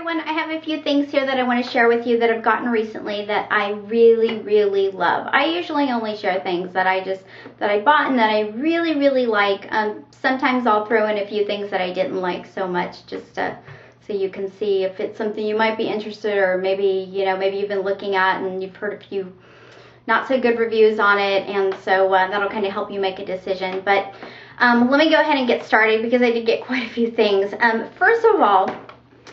everyone, I have a few things here that I want to share with you that I've gotten recently that I really love. I usually only share things that I bought and that I really like. Sometimes I'll throw in a few things that I didn't like so much, just so you can see if it's something you might be interested, or maybe maybe you've been looking at and you've heard a few not so good reviews on it, and so that'll kind of help you make a decision. But let me go ahead and get started because I did get quite a few things. First of all,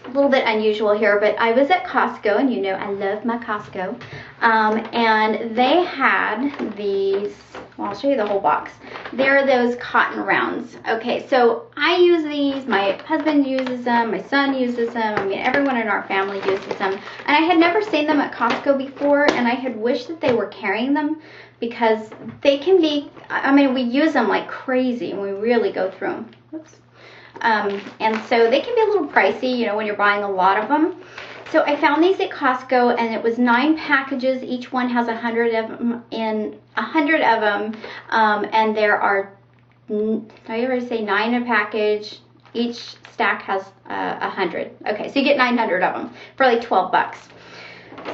a little bit unusual here, but I was at Costco, and I love my Costco, and they had these, well, I'll show you the whole box. They're those cotton rounds. Okay, so I use these, my husband uses them, my son uses them, I mean everyone in our family uses them, and I had never seen them at Costco before, and I had wished that they were carrying them because they can be, I mean, we use them like crazy and we really go through them. Whoops. And so they can be a little pricey, when you're buying a lot of them. So I found these at Costco, and it was 9 packages. Each one has 100 of them and there are, I already say 9 a package. Each stack has 100. Okay, so you get 900 of them for like 12 bucks.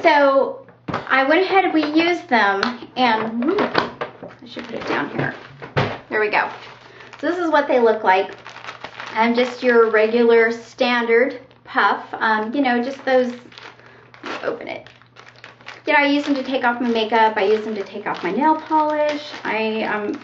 So I went ahead and we used them, and I should put it down here. There we go. So this is what they look like. Just your regular standard puff, just those, open it. I use them to take off my makeup, I use them to take off my nail polish, I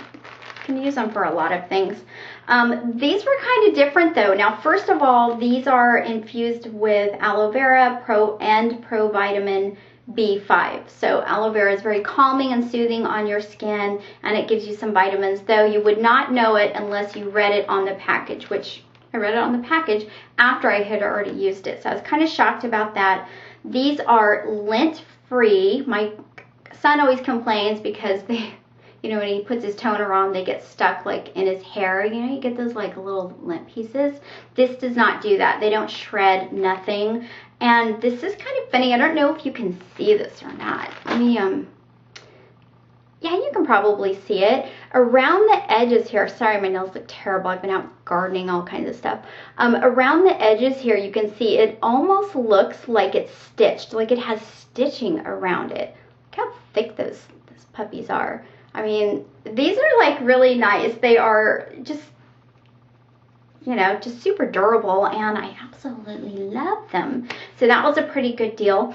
can use them for a lot of things. These were kind of different though. Now, first of all, these are infused with aloe vera and provitamin B5. So aloe vera is very calming and soothing on your skin, and it gives you some vitamins, though you would not know it unless you read it on the package, which I read it on the package after I had already used it. So I was kind of shocked about that. These are lint free. My son always complains because they, when he puts his toner on, they get stuck like in his hair. You get those like little lint pieces. This does not do that. They don't shred, nothing. And this is kind of funny. I don't know if you can see this or not. Let me, yeah, you can probably see it. Around the edges here, sorry, my nails look terrible. I've been out gardening, all kinds of stuff. Around the edges here, you can see it almost looks like it's stitched, like it has stitching around it. Look how thick those puppies are. I mean, these are like really nice. They are just, just super durable, and I absolutely love them. So that was a pretty good deal.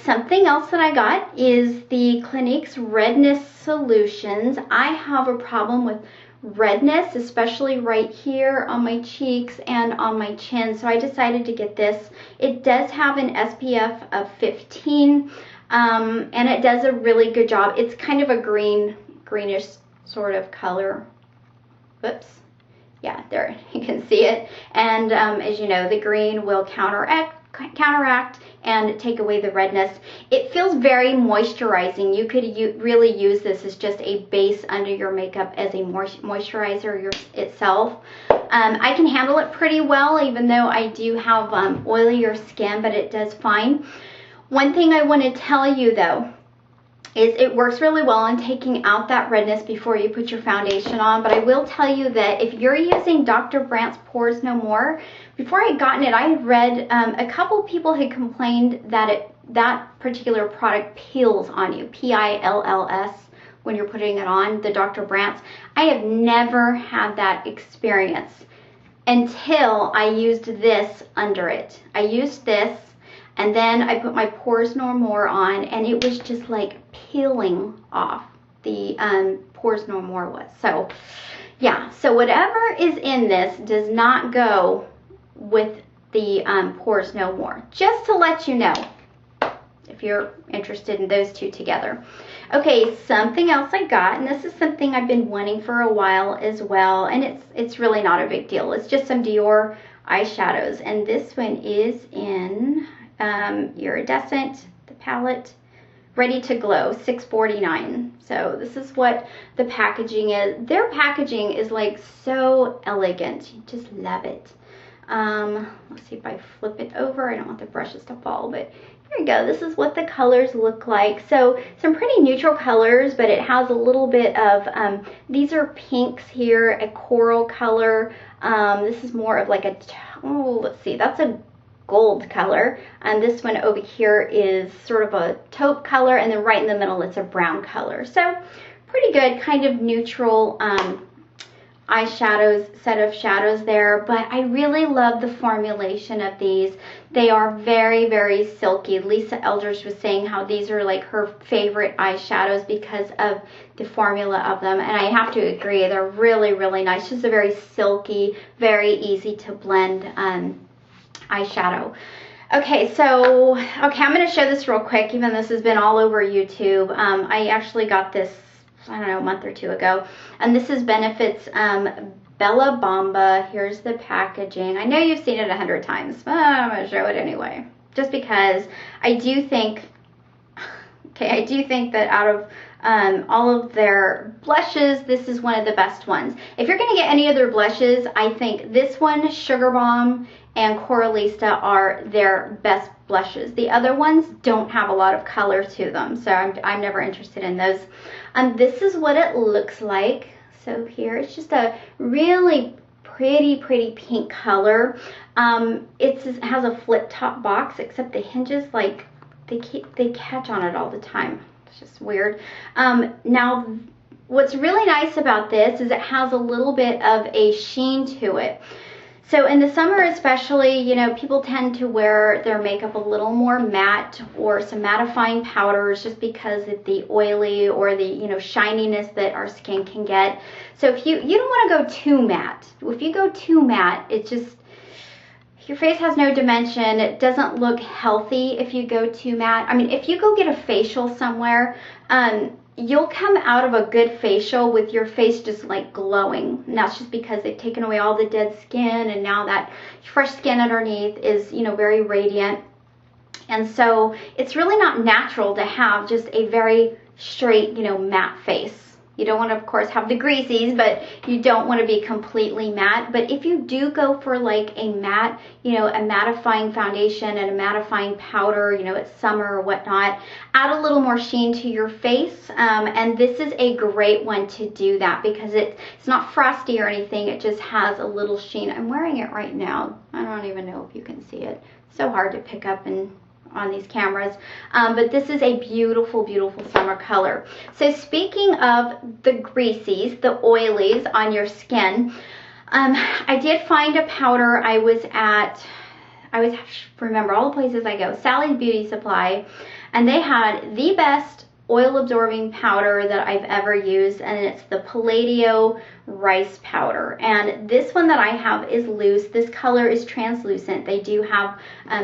Something else that I got is the Clinique's Redness Solutions. I have a problem with redness, especially right here on my cheeks and on my chin, so I decided to get this. It does have an SPF of 15, and it does a really good job. It's kind of a greenish sort of color. Whoops. Yeah, there, you can see it. And as you know, the green will counteract and take away the redness. It feels very moisturizing. You could really use this as just a base under your makeup as a moisturizer itself. I can handle it pretty well, even though I do have oilier skin, but it does fine. One thing I want to tell you though, is it works really well on taking out that redness before you put your foundation on. But I will tell you that if you're using Dr. Brandt's Pores No More, before I had gotten it, I had read a couple people had complained that that particular product peels on you, P-I-L-L-S, when you're putting it on, the Dr. Brandt's. I have never had that experience until I used this under it. I used this, and then I put my Pores No More on, and it was just like peeling off. The Pores No More was. So yeah, so whatever is in this does not go with the Pores No More. Just to let you know, if you're interested in those two together. Okay, something else I got, and this is something I've been wanting for a while as well, and it's really not a big deal. It's just some Dior eyeshadows, and this one is in Iridescent, the palette, Ready to Glow, $6.49. So this is what the packaging is. Their packaging is like so elegant. You just love it. Let's see if I flip it over. I don't want the brushes to fall, but here we go. This is what the colors look like. So some pretty neutral colors, but it has a little bit of, these are pinks here, a coral color. This is more of like a, oh, let's see, that's a gold color. And this one over here is sort of a taupe color, and then right in the middle it's a brown color. So pretty good, kind of neutral eyeshadows, set of shadows there. But I really love the formulation of these. They are very, very silky. Lisa Eldridge was saying how these are like her favorite eyeshadows because of the formula of them, and I have to agree, they're really, really nice. Just a very silky, very easy to blend eyeshadow. Okay, so, I'm going to show this real quick, even this has been all over YouTube. I actually got this, I don't know, a month or two ago, and this is Benefit's Bella Bamba. Here's the packaging. I know you've seen it 100 times, but I'm going to show it anyway, just because I do think, I do think that out of all of their blushes, this is one of the best ones. If you're going to get any of their blushes, I think this one, Sugar Bomb, and Coralista are their best blushes. The other ones don't have a lot of color to them, so I'm never interested in those. This is what it looks like. So here, it's just a really pretty pink color. It has a flip top box, except the hinges, like, they catch on it all the time. It's just weird. Now, what's really nice about this is it has a little bit of a sheen to it. So in the summer especially, you know, people tend to wear their makeup a little more matte, or some mattifying powders, just because of the oily or the, you know, shininess that our skin can get. So if you don't want to go too matte. If you go too matte, it just, your face has no dimension. It doesn't look healthy if you go too matte. I mean, if you go get a facial somewhere, you'll come out of a good facial with your face just like glowing. And that's just because they've taken away all the dead skin, and now that fresh skin underneath is, you know, very radiant. And so it's really not natural to have just a very straight, you know, matte face. You don't want to, of course, have the greasies, but you don't want to be completely matte. But if you do go for like a matte, you know, a mattifying foundation and a mattifying powder, you know, it's summer or whatnot, add a little more sheen to your face. And this is a great one to do that, because it's not frosty or anything. It just has a little sheen. I'm wearing it right now. I don't even know if you can see it. It's so hard to pick up on these cameras, but this is a beautiful summer color. So speaking of the greasies, the oilies on your skin, I did find a powder. I remember all the places I go, Sally's Beauty Supply, and they had the best oil absorbing powder that I've ever used, and it's the Palladio rice powder. And this one that I have is loose. This color is translucent. They do have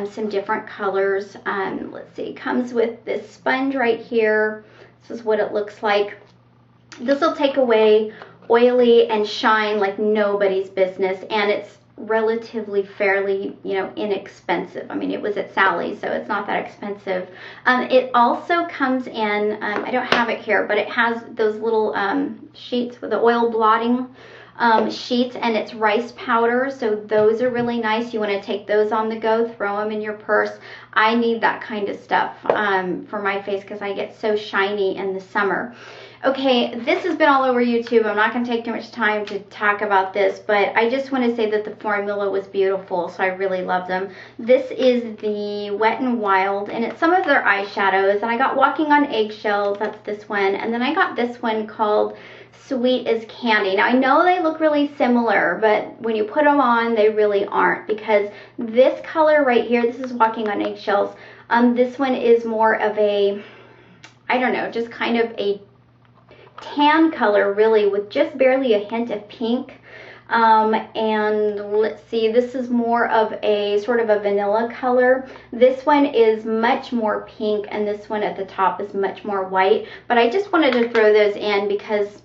some different colors. Let's see, it comes with this sponge right here. This is what it looks like. This will take away oily and shine like nobody's business, and it's relatively fairly, you know, inexpensive. I mean, it was at Sally's, so it's not that expensive. It also comes in, I don't have it here, but it has those little sheets with the oil blotting sheets, and it's rice powder, so those are really nice. You want to take those on the go, throw them in your purse. I need that kind of stuff for my face, because I get so shiny in the summer. Okay, this has been all over YouTube. I'm not going to take too much time to talk about this, but I just want to say that the formula was beautiful, so I really love them. This is the Wet n Wild, and it's some of their eyeshadows, and I got Walking on Eggshells, that's this one, and then I got this one called Sweet as Candy. Now, I know they look really similar, but when you put them on, they really aren't, because this color right here, this is Walking on Eggshells, this one is more of a, I don't know, just kind of a tan color, really, with just barely a hint of pink. And let's see, this is more of a sort of a vanilla color. This one is much more pink, and this one at the top is much more white. But I just wanted to throw those in because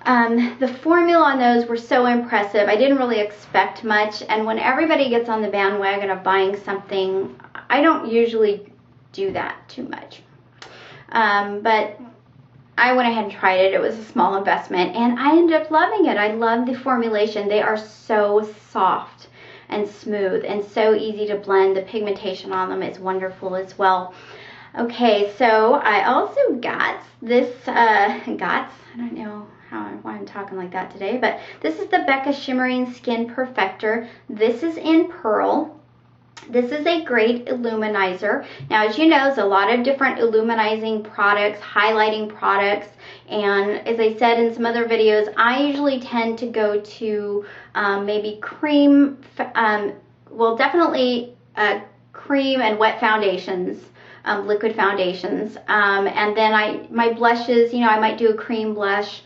the formula on those were so impressive. I didn't really expect much, and when everybody gets on the bandwagon of buying something, I don't usually do that too much. But I went ahead and tried it. It was a small investment, and I ended up loving it. I love the formulation. They are so soft and smooth and so easy to blend. The pigmentation on them is wonderful as well. Okay, so I also got this, I don't know why I'm talking like that today, but this is the Becca Shimmering Skin Perfector. This is in Pearl. This is a great illuminizer. Now, as you know, there's a lot of different illuminizing products, highlighting products, and as I said in some other videos, I usually tend to go to maybe cream, well, definitely cream and wet foundations, liquid foundations, and then my blushes, you know, I might do a cream blush,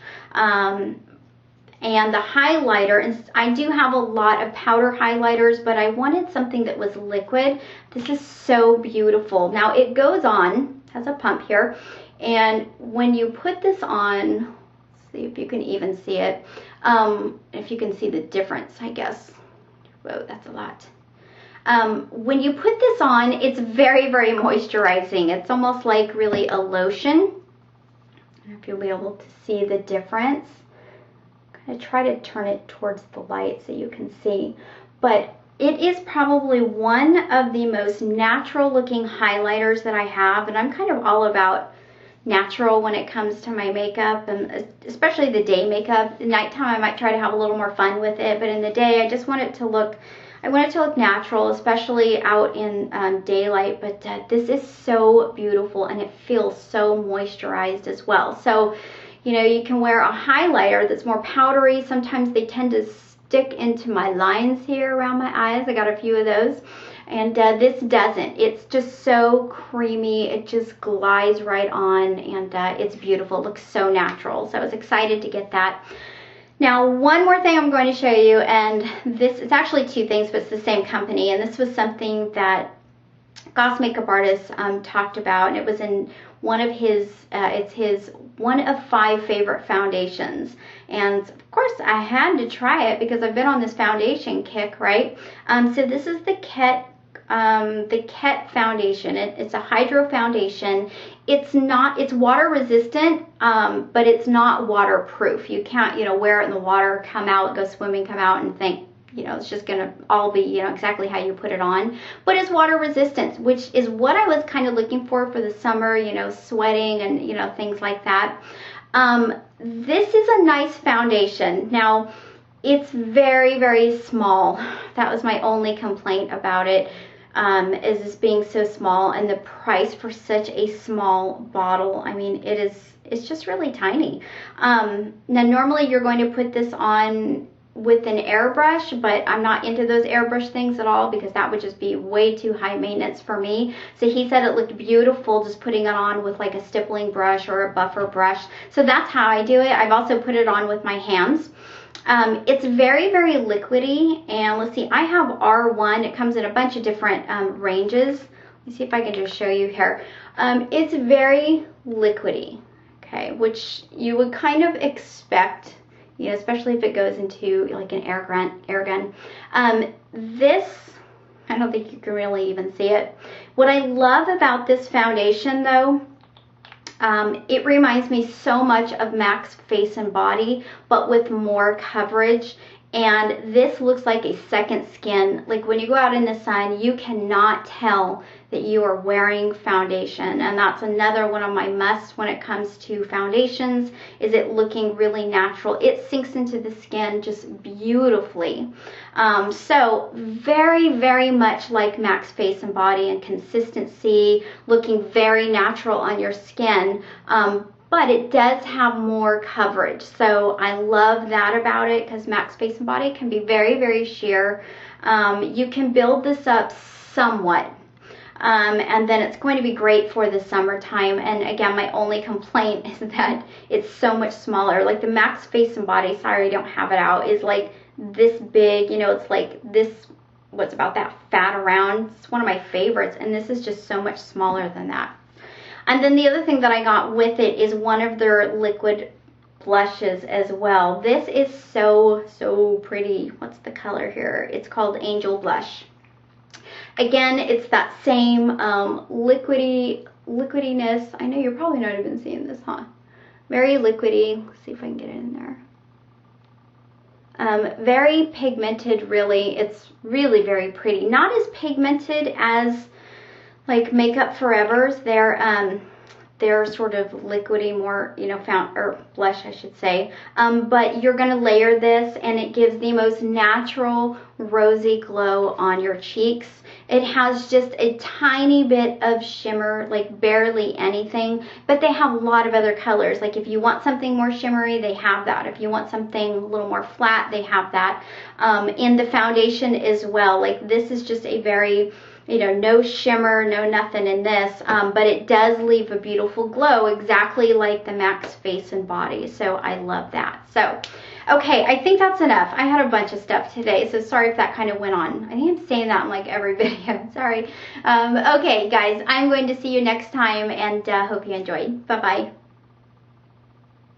and the highlighter, and I do have a lot of powder highlighters, but I wanted something that was liquid. This is so beautiful. Now it goes on, has a pump here, and when you put this on, let's see if you can even see it, if you can see the difference, I guess. Whoa, that's a lot. When you put this on, it's very, very moisturizing. It's almost like really a lotion. I don't know if you'll be able to see the difference. I try to turn it towards the light so you can see, but it is probably one of the most natural looking highlighters that I have, and I'm kind of all about natural when it comes to my makeup, and especially the day makeup. At nighttime I might try to have a little more fun with it, but in the day I just want it to look, I want it to look natural, especially out in daylight, but this is so beautiful and it feels so moisturized as well. So you know, you can wear a highlighter that's more powdery. Sometimes they tend to stick into my lines here around my eyes. I got a few of those. And this doesn't. It's just so creamy. It just glides right on, and it's beautiful. It looks so natural. So I was excited to get that. Now, one more thing I'm going to show you, and this is actually two things, but it's the same company. And this was something that Goss Makeup Artist talked about, and it was in one of his, it's his one of 5 favorite foundations. And of course I had to try it because I've been on this foundation kick, right? So this is the Kett foundation. It's a hydro foundation. It's water resistant, but it's not waterproof. You can't, you know, wear it in the water, come out, go swimming, come out and think, you know, it's just gonna all be, you know, exactly how you put it on. But it's water resistant, which is what I was kind of looking for the summer, you know, sweating and, you know, things like that. This is a nice foundation. Now, it's very, very small. That was my only complaint about it, is this being so small, and the price for such a small bottle. I mean, it's just really tiny. Now, normally you're going to put this on with an airbrush, but I'm not into those airbrush things at all because that would just be way too high maintenance for me. So he said it looked beautiful just putting it on with like a stippling brush or a buffer brush. So that's how I do it. I've also put it on with my hands. It's very, very liquidy, and let's see, I have R1. It comes in a bunch of different ranges. Let me see if I can just show you here. It's very liquidy, okay, which you would kind of expect, you know, especially if it goes into like an air gun. This, I don't think you can really even see it. What I love about this foundation though, it reminds me so much of MAC's Face and Body, but with more coverage. And this looks like a second skin. Like when you go out in the sun, you cannot tell that you are wearing foundation. And that's another one of my musts when it comes to foundations, is it looking really natural. It sinks into the skin just beautifully. So very, very much like MAC's Face and Body in consistency, looking very natural on your skin. But it does have more coverage. So I love that about it because MAC's Face and Body can be very, very sheer. You can build this up somewhat. And then it's going to be great for the summertime. And again, my only complaint is that it's so much smaller. Like the MAC's Face and Body, sorry I don't have it out, is like this big, you know, it's like this, what's about that fat around. It's one of my favorites. And this is just so much smaller than that. And then the other thing that I got with it is one of their liquid blushes as well. This is so, so pretty. What's the color here? It's called Angel Blush. Again, it's that same liquidiness. I know you're probably not even seeing this, huh? Very liquidy. Let's see if I can get it in there. Very pigmented, really. It's really very pretty. Not as pigmented as like Makeup Forever's. they're sort of liquidy, more, you know, or blush, I should say. But you're going to layer this, and it gives the most natural rosy glow on your cheeks. It has just a tiny bit of shimmer, like barely anything, but they have a lot of other colors. Like if you want something more shimmery, they have that. If you want something a little more flat, they have that. In the foundation as well, like this is just a very, you know, no shimmer, no nothing in this, but it does leave a beautiful glow, exactly like the MAC's Face and Body. So I love that. So, okay, I think that's enough. I had a bunch of stuff today, so sorry if that kind of went on. I think I'm saying that in like every video. Sorry. Okay, guys, I'm going to see you next time, and hope you enjoyed. Bye-bye.